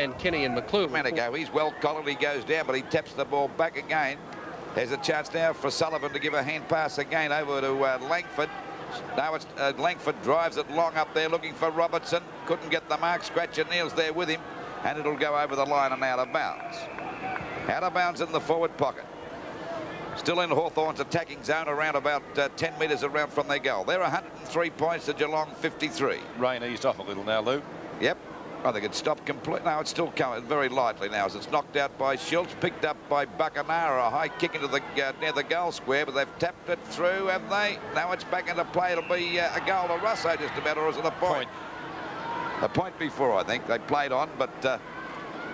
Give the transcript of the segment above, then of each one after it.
and Kenny and McClure. A minute ago, he's well collared, he goes down, but he taps the ball back again. There's a chance now for Sullivan to give a hand pass again over to Langford. Now it's Langford drives it long up there looking for Robertson. Couldn't get the mark. Scratcher Neal's there with him, and it'll go over the line and out of bounds. Out of bounds in the forward pocket. Still in Hawthorn's attacking zone around about 10 metres around from their goal. They're 103 points to Geelong 53. Rain eased off a little now, Lou. Yep. I think it's stopped completely. No, it's still coming very lightly now as it's knocked out by Schultz, picked up by Buckenara. A high kick into the near the goal square, but they've tapped it through, have they? Now it's back into play. It'll be a goal to Russo just about, or is it a point? A point before, I think. They played on, but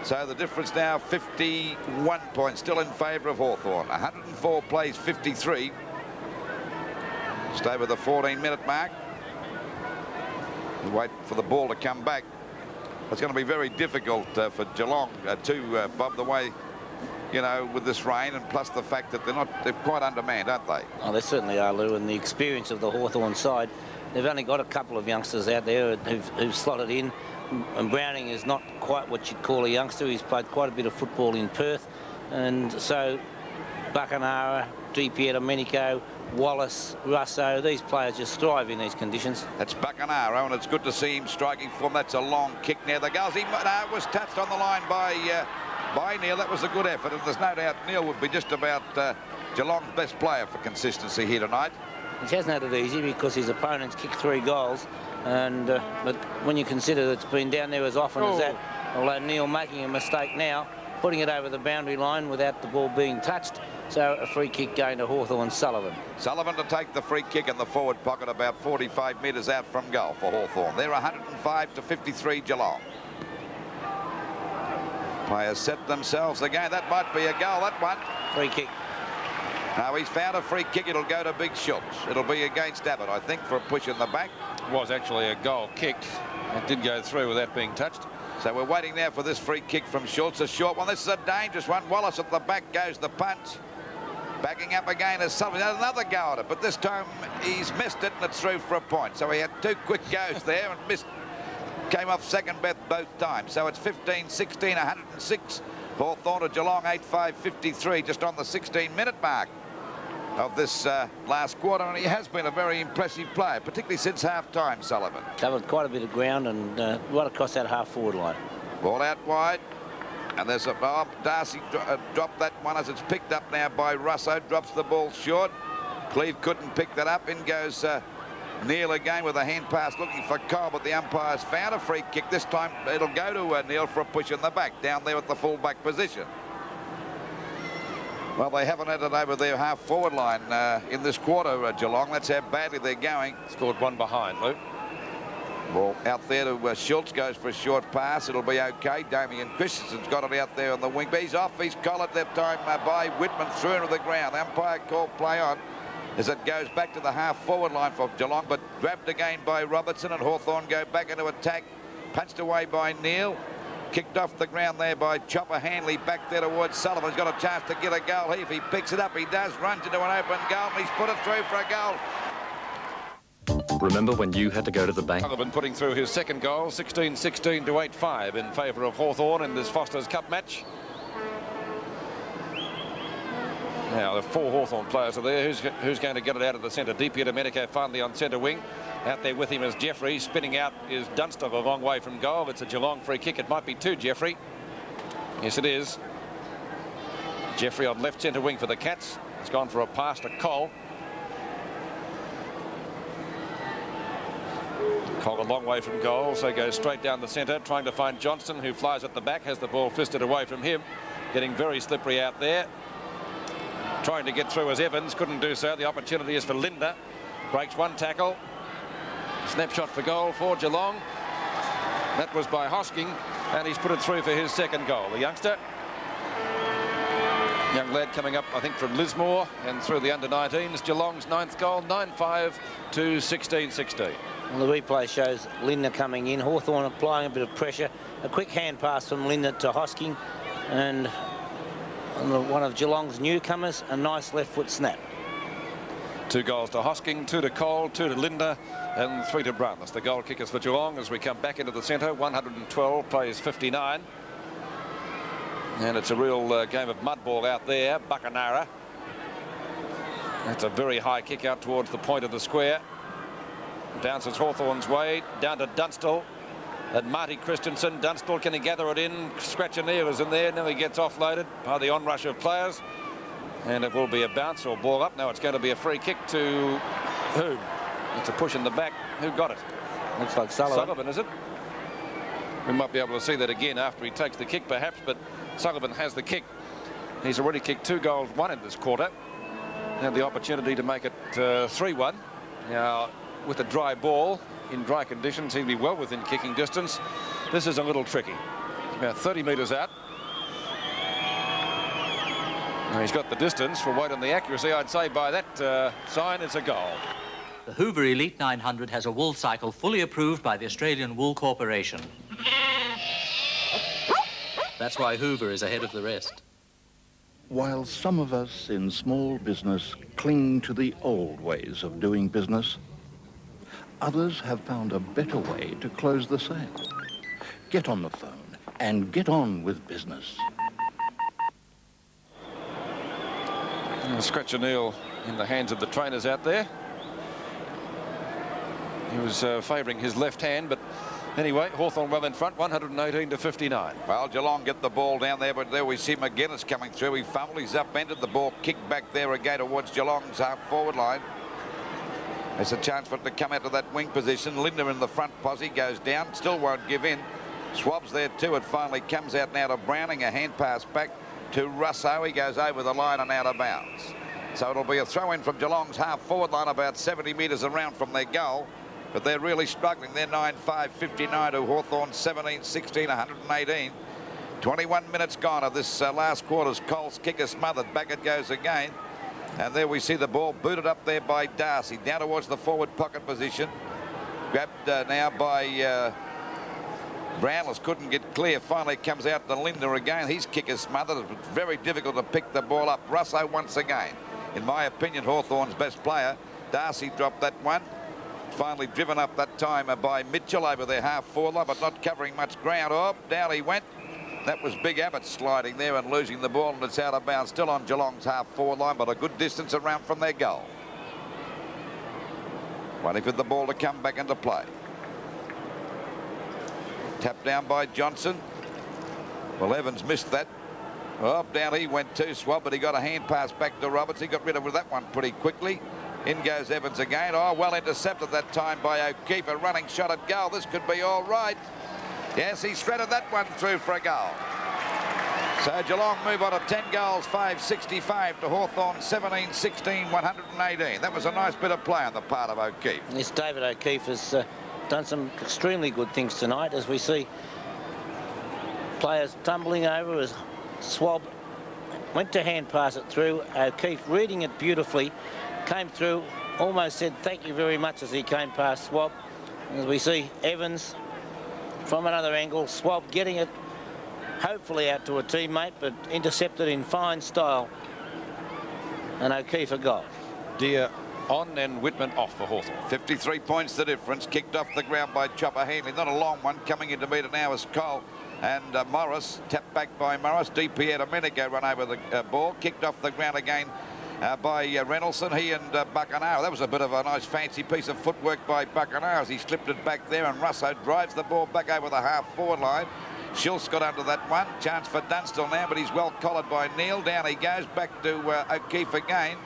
so the difference now 51 points, still in favour of Hawthorn. 104 plays 53. Stay with the 14-minute mark. Wait for the ball to come back. It's going to be very difficult for Geelong to bob the way, you know, with this rain, and plus the fact that they're quite undermanned, aren't they? Oh, they certainly are, Lou, and the experience of the Hawthorn side. They've only got a couple of youngsters out there who've slotted in, and Browning is not quite what you'd call a youngster. He's played quite a bit of football in Perth, and so Buckenara, Domenico, Wallace, Russo, these players just thrive in these conditions. That's Buckenara, and it's good to see him striking form. That's a long kick near the goals. It was touched on the line by Neal. That was a good effort, and there's no doubt Neal would be just about Geelong's best player for consistency here tonight. He hasn't had it easy because his opponents kicked 3 goals, and but when you consider that it's been down there as often as that, although Neal making a mistake now, putting it over the boundary line without the ball being touched. So a free kick going to Hawthorn. Sullivan to take the free kick in the forward pocket about 45 metres out from goal for Hawthorn. They're 105 to 53 Geelong. Players set themselves again. That might be a goal, that one. Free kick. Now he's found a free kick. It'll go to Big Schultz. It'll be against Abbott, I think, for a push in the back. It was actually a goal kicked. It did go through without being touched. So we're waiting now for this free kick from Schultz. A short one. This is a dangerous one. Wallace at the back goes the punch. Backing up again as Sullivan had another go at it, but this time he's missed it and it's through for a point. So he had 2 quick goes there and missed. Came off second best both times. So it's 15-16, 106. Hawthorn to Geelong, 8-5-53, just on the 16-minute mark of this last quarter, and he has been a very impressive player, particularly since half-time, Sullivan. Covered quite a bit of ground and right across that half-forward line. Ball out wide, and there's a Darcy dropped that one as it's picked up now by Russo, drops the ball short. Cleve couldn't pick that up. In goes Neal again with a hand pass looking for Cole, but the umpire's found a free kick. This time it'll go to Neal for a push in the back, down there at the full-back position. Well, they haven't had it over their half-forward line in this quarter, Geelong. That's how badly they're going. Scored 1 behind, Luke. Ball out there to Schultz, goes for a short pass. It'll be okay. Damien Christensen's got it out there on the wing, but he's off. He's collared that time by Whitman, through into the ground. The umpire called play on as it goes back to the half-forward line for Geelong, but grabbed again by Robertson, and Hawthorn go back into attack. Punched away by Neal. Kicked off the ground there by Chopper Hanley, back there towards Sullivan. He's got a chance to get a goal here. If he picks it up, he does. Runs into an open goal, and he's put it through for a goal. Remember when you had to go to the bank? Sullivan putting through his second goal, 16-16 to 8-5 in favour of Hawthorn in this Foster's Cup match. Now the 4 Hawthorn players are there. Who's going to get it out of the centre? Domenico finally on centre wing. Out there with him is Jeffrey. Spinning out is Dunstall, a long way from goal. It's a Geelong free kick. It might be to Jeffrey. Yes, it is. Jeffrey on left centre wing for the Cats. It's gone for a pass to Cole. Cole a long way from goal, so goes straight down the centre, trying to find Johnston, who flies at the back, has the ball fisted away from him. Getting very slippery out there. Trying to get through as Evans, couldn't do so. The opportunity is for Linder. Breaks 1 tackle. Snapshot for goal for Geelong. That was by Hosking, and he's put it through for his second goal. The youngster. Young lad coming up, I think, from Lismore and through the under-19s. Geelong's 9th goal, 9-5 to 16-16. Well, the replay shows Linder coming in. Hawthorn applying a bit of pressure. A quick hand pass from Linder to Hosking, and one of Geelong's newcomers, a nice left foot snap. 2 goals to Hosking, 2 to Cole, 2 to Linder, and 3 to Brown. That's the goal kickers for Geelong as we come back into the centre. 112 plays 59. And it's a real game of mud ball out there. Buckanara. That's a very high kick out towards the point of the square. Bounces Hawthorn's way, down to Dunstall. And Marty Christensen. Dunstall, can he gather it in? Scratch-a-Neil is in there. Now he gets offloaded by the onrush of players. And it will be a bounce or ball up. Now it's going to be a free kick to whom? It's a push in the back. Who got it? Looks like Sullivan. Sullivan, is it? We might be able to see that again after he takes the kick, perhaps, but Sullivan has the kick. He's already kicked 2 goals, 1 in this quarter. Had the opportunity to make it 3-1. Now, with a dry ball, in dry conditions, he'd be well within kicking distance. This is a little tricky. About 30 metres out. Now he's got the distance for weight and the accuracy. I'd say by that sign, it's a goal. The Hoover Elite 900 has a wool cycle fully approved by the Australian Wool Corporation. That's why Hoover is ahead of the rest. While some of us in small business cling to the old ways of doing business, others have found a better way to close the sale. Get on the phone and get on with business. Scratch-a-Neil in the hands of the trainers out there. He was favouring his left hand, but anyway, Hawthorn well in front, 118 to 59. Well, Geelong get the ball down there, but there we see McGuinness coming through. He fumbled, he's upended the ball, kicked back there again towards Geelong's half-forward line. There's a chance for it to come out of that wing position. Linda in the front posse goes down, still won't give in. Swab's there too. It finally comes out now to Browning, a hand pass back to Russo. He goes over the line and out of bounds. So it'll be a throw-in from Geelong's half-forward line, about 70 metres around from their goal. But they're really struggling. They're 9-5-59 to Hawthorn 17-16, 118. 21 minutes gone of this last quarter's. Cole's kick is smothered. Back it goes again. And there we see the ball booted up there by Darcy. Down towards the forward pocket position. Grabbed now by Brownless. Couldn't get clear. Finally comes out to Linda again. His kick is smothered. It's very difficult to pick the ball up. Russo once again. In my opinion, Hawthorn's best player. Darcy dropped that one. Finally driven up that time by Mitchell over their half-forward line, but not covering much ground. Oh, down he went. That was Big Abbott sliding there and losing the ball, and it's out of bounds. Still on Geelong's half-forward line, but a good distance around from their goal. Waiting for the ball to come back into play. Tapped down by Johnson. Well, Evans missed that. Oh, down he went too, Swab, but he got a hand pass back to Roberts. He got rid of that one pretty quickly. In goes Evans again. Oh, well intercepted that time by O'Keefe. A running shot at goal. This could be all right. Yes, he shredded that one through for a goal. So Geelong move on to 10 goals, 565 to Hawthorn 17-16, 118. That was a nice bit of play on the part of O'Keefe. Yes, David O'Keefe has done some extremely good things tonight, as we see players tumbling over as Swab went to hand pass it through. O'Keefe reading it beautifully. Came through, almost said thank you very much as he came past Swab. As we see Evans from another angle, Swab getting it hopefully out to a teammate, but intercepted in fine style. And O'Keefe a goal. Deer on and Whitman off for Hawthorn. 53 points the difference. Kicked off the ground by Chopper Hanley. Not a long one. Coming into meter now is Cole. And Morris, tapped back by Morris. DP had a minute ago run over the ball. Kicked off the ground again by Reynoldson. He and Buckanara. That was a bit of a nice fancy piece of footwork by Buckanara as he slipped it back there, and Russo drives the ball back over the half-forward line. Schultz got under that one. Chance for Dunstall now, but he's well collared by Neil. Down he goes back to O'Keefe again.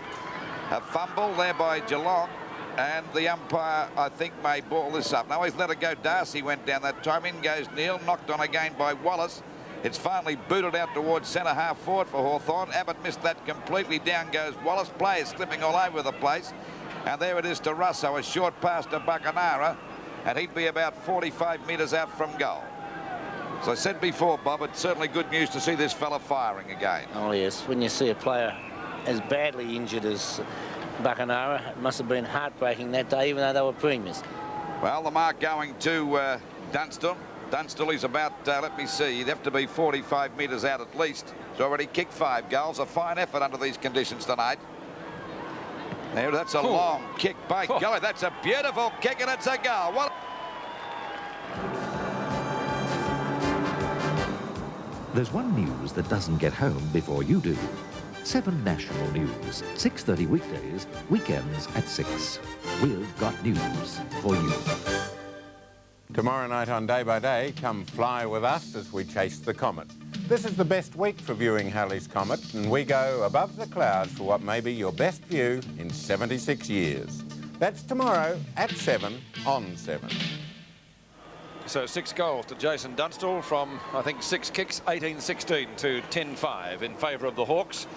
A fumble there by Geelong, and the umpire, I think, may ball this up. No, he's let it go. Darcy went down that time. In goes Neil, knocked on again by Wallace. It's finally booted out towards centre half forward for Hawthorn. Abbott missed that completely. Down goes Wallace. Players slipping all over the place. And there it is to Russo. A short pass to Buckanara. And he'd be about 45 metres out from goal. As I said before, Bob, it's certainly good news to see this fella firing again. Oh, yes. When you see a player as badly injured as Buckanara, it must have been heartbreaking that day, even though they were premiers. Well, the mark going to Dunstall. Dunstall is about, let me see, he'd have to be 45 metres out at least. He's already kicked 5 goals. A fine effort under these conditions tonight. There, that's a long kick. By golly, that's a beautiful kick, and it's a goal. What? There's one news that doesn't get home before you do. 7 National News, 6:30 weekdays, weekends at 6. We've got news for you. Tomorrow night on Day by Day, come fly with us as we chase the comet. This is the best week for viewing Halley's Comet, and we go above the clouds for what may be your best view in 76 years. That's tomorrow at 7 on 7. So 6 goals to Jason Dunstall from, I think, 6 kicks, 18-16 to 10-5 in favour of the Hawks.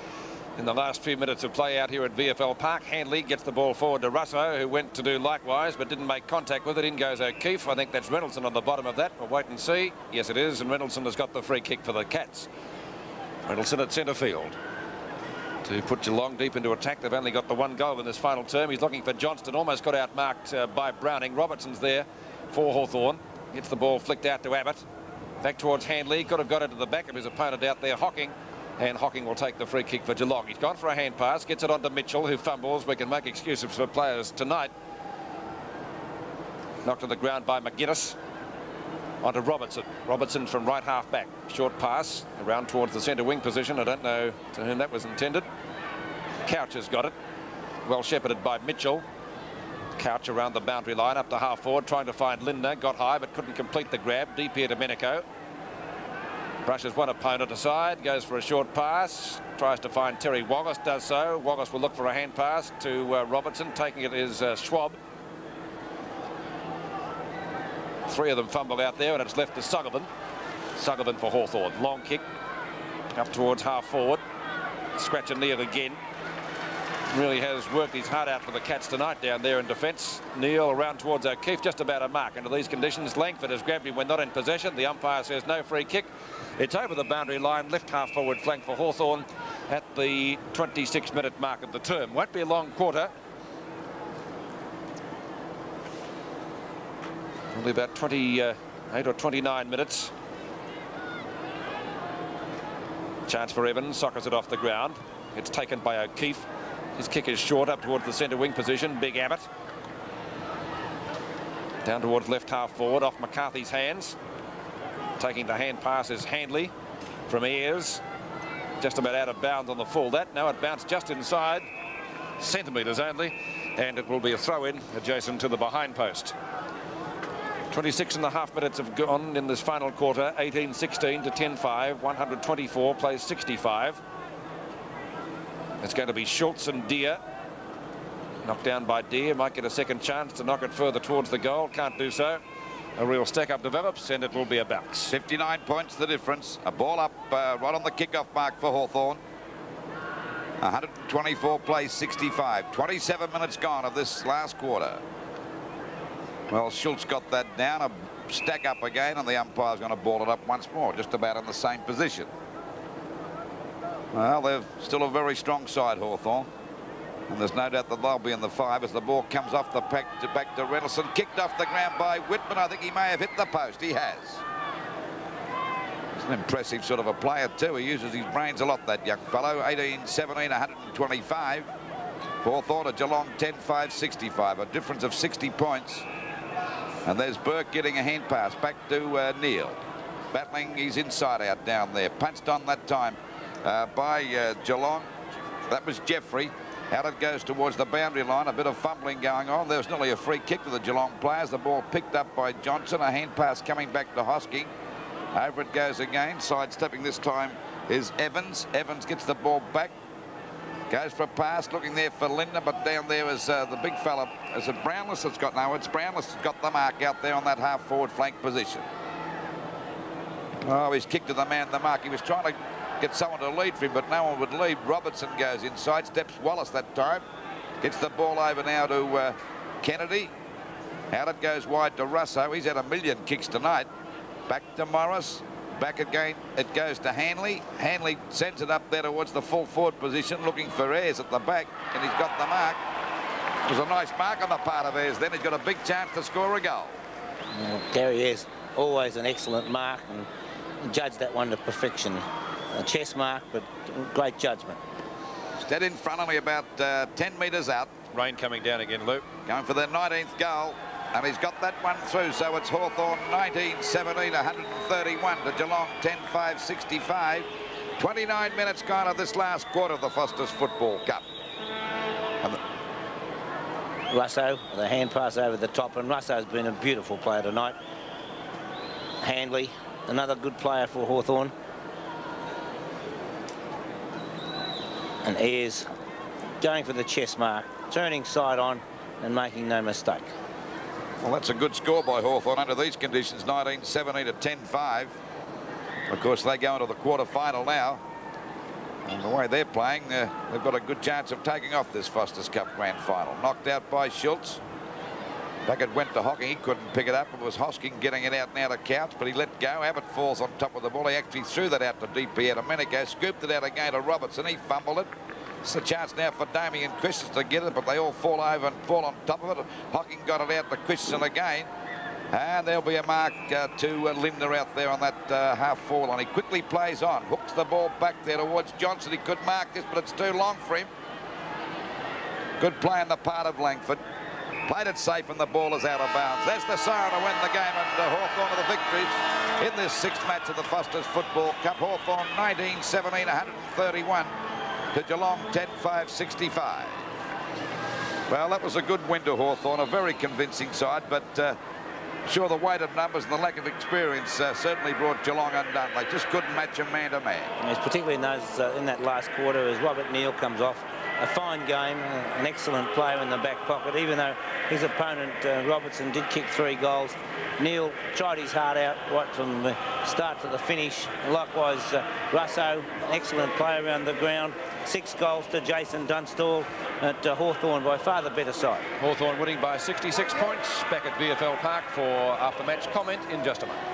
In the last few minutes of play out here at VFL Park, Handley gets the ball forward to Russo, who went to do likewise but didn't make contact with it. In goes O'Keefe. I think that's Reynoldsson on the bottom of that. We'll wait and see. Yes, it is, and Reynoldsson has got the free kick for the Cats. Reynoldsson at centre field to put Geelong deep into attack. They've only got the 1 goal in this final term. He's looking for Johnston, almost got outmarked by Browning. Robertson's there for Hawthorn. Gets the ball flicked out to Abbott. Back towards Handley. Could have got it to the back of his opponent out there, Hocking. And Hocking will take the free kick for Geelong. He's gone for a hand pass. Gets it onto Mitchell, who fumbles. We can make excuses for players tonight. Knocked to the ground by McGuinness. Onto Robertson. Robertson from right half back. Short pass around towards the centre wing position. I don't know to whom that was intended. Couch has got it. Well shepherded by Mitchell. Couch around the boundary line up to half forward, trying to find Lindner. Got high but couldn't complete the grab. Deep here to Domenico. Brushes one opponent aside, goes for a short pass, tries to find Terry Wallace, does so. Wallace will look for a hand pass to Robertson. Taking it is Schwab. 3 of them fumble out there, and it's left to Sullivan. Sullivan for Hawthorn. Long kick up towards half forward. Scratch and Neil again. Really has worked his heart out for the Cats tonight down there in defence. Neil around towards O'Keefe, just about a mark. Under these conditions, Langford has grabbed him when not in possession. The umpire says no free kick. It's over the boundary line, left half forward flank for Hawthorn at the 26-minute mark of the term. Won't be a long quarter. Only about 28 or 29 minutes. Chance for Evans, sockers it off the ground. It's taken by O'Keefe. His kick is short up towards the centre wing position. Big Abbott. Down towards left half forward, off McCarthy's hands. Taking the hand pass is Handley from Ayres. Just about out of bounds on the full. No, it bounced just inside. Centimetres only. And it will be a throw-in adjacent to the behind post. 26.5 minutes have gone in this final quarter. 18-16 to 10-5. 124 plays 65. It's going to be Schultz and Deer. Knocked down by Deer. Might get a second chance to knock it further towards the goal. Can't do so. A real stack-up develops, and it will be a bounce. 59 points the difference. A ball up right on the kick-off mark for Hawthorn. 124 plays 65. 27 minutes gone of this last quarter. Well, Schultz got that down. A stack up again, and the umpire's going to ball it up once more, just about in the same position. Well, they're still a very strong side, Hawthorn. And there's no doubt that they'll be in the 5 as the ball comes off the back to Reynoldsson. Kicked off the ground by Whitman. I think he may have hit the post. He has. He's an impressive sort of a player, too. He uses his brains a lot, that young fellow. 18-17, 125. Hawthorn at Geelong, 10-5, 65. A difference of 60 points. And there's Burke getting a hand pass back to Neil. Battling his inside out down there. Punched on that time by Geelong. That was Jeffrey. Out it goes towards the boundary line. A bit of fumbling going on. There was nearly a free kick to the Geelong players. The ball picked up by Johnson. A hand pass coming back to Hosking. Over it goes again. Sidestepping this time is Evans. Evans gets the ball back. Goes for a pass. Looking there for Lindner. But down there is the big fella. Is it Brownless that's got... No, it's Brownless that's got the mark out there on that half-forward flank position. Oh, he's kicked to the man the mark. He was trying to get someone to lead for him, but no one would lead. Robertson goes inside, steps Wallace that time. Gets the ball over now to Kennedy. Out it goes wide to Russo. He's had a million kicks tonight. Back to Morris. Back again. It goes to Handley. Handley sends it up there towards the full forward position, looking for Ayres at the back, and he's got the mark. It was a nice mark on the part of Ayres. Then he's got a big chance to score a goal. Gary Ayres, always an excellent mark, and judged that one to perfection. A chess mark, but great judgment. Dead in front, only about 10 metres out. Rain coming down again, Luke. Going for their 19th goal. And he's got that one through, so it's Hawthorn 19-17, 131 to Geelong 10-5-65. 29 minutes gone of this last quarter of the Foster's Football Cup. And Russo, the hand pass over the top, and Russo's been a beautiful player tonight. Handley, another good player for Hawthorn. And Ayres going for the chest mark, turning side on and making no mistake. well, that's a good score by Hawthorn under these conditions, 19-17 to 10-5. Of course, they go into the quarter-final now. And the way they're playing, they've got a good chance of taking off this Foster's Cup Grand Final. Knocked out by Schultz. Back it went to Hocking. He couldn't pick it up. It was Hosking getting it out now to Couch, but he let go. Abbott falls on top of the ball. He actually threw that out to DP Domenico. Scooped it out again to Robertson. He fumbled it. It's a chance now for Damien Christensen to get it, but they all fall over and fall on top of it. Hocking got it out to Christensen again. And there'll be a mark to Linder out there on that half forward line. He quickly plays on, hooks the ball back there towards Johnson. He could mark this, but it's too long for him. Good play on the part of Langford. Played it safe and the ball is out of bounds. There's the siren to win the game, and Hawthorn are the victories in this sixth match of the Foster's Football Cup. Hawthorn 19-17, 131 to Geelong 10-5-65. Well, that was a good win to Hawthorn, a very convincing side, but sure, the weight of numbers and the lack of experience certainly brought Geelong undone. They just couldn't match him man to man. Yes, particularly in that last quarter, as Robert Neal comes off. A fine game, an excellent player in the back pocket, even though his opponent, Robertson, did kick 3 goals. Neal tried his heart out right from the start to the finish. Likewise, Russo, an excellent player around the ground. 6 goals to Jason Dunstall at Hawthorn, by far the better side. Hawthorn winning by 66 points. Back at VFL Park for after-match comment in just a moment.